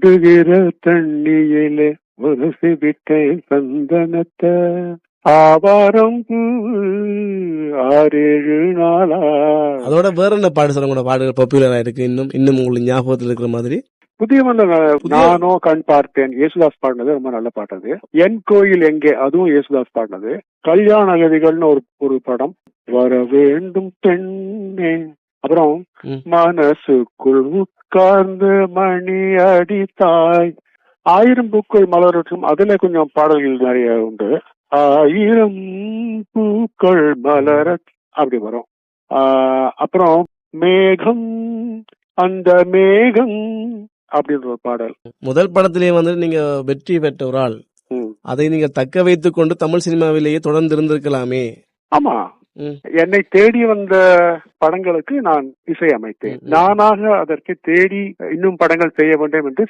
ஓடுகிற தண்ணியிலே உரசி விட்டேன் சந்தனத்தை ஆவாரம் 6-7 நாளா. அதோட வேற என்ன பாட்டு சொல்ல கூட பாடுகள் பாப்புலரா இருக்கு இன்னும் உங்களுக்கு ஞாபகத்தில் இருக்கிற மாதிரி? புதிய நானோ கண் பார்த்தேன் யேசுதாஸ் பாடினது ரொம்ப நல்ல பாட்டு. அது என் கோயில் எங்கே, அதுவும் யேசுதாஸ் பாடினது. கல்யாண அகதிகள்னு ஒரு படம். வர வேண்டும் பெண்ணே, அப்புறம் மனசுக்குள் உட்கார்ந்து மணி அடித்தாய், 1000 பூக்கள் மலரட்டும், அதுல கொஞ்சம் பாடல்கள் நிறைய உண்டு. 1000 பூக்கள் மலர அப்படி வரும். அப்புறம் மேகம் அந்த மேகம் அப்படின்ற ஒரு பாடல். முதல் படத்திலேயே வந்து நீங்க வெற்றி பெற்ற ஒரு ஆள், அதை நீங்க தக்க வைத்துக் கொண்டு தமிழ் சினிமாவிலேயே தொடர்ந்து இருந்திருக்கலாமே. ஆமா, என்னை தேடி வந்த படங்களுக்கு நான் இசை அமைத்தேன். நானாக அதற்கு தேடி இன்னும் படங்கள் செய்ய வேண்டும் என்று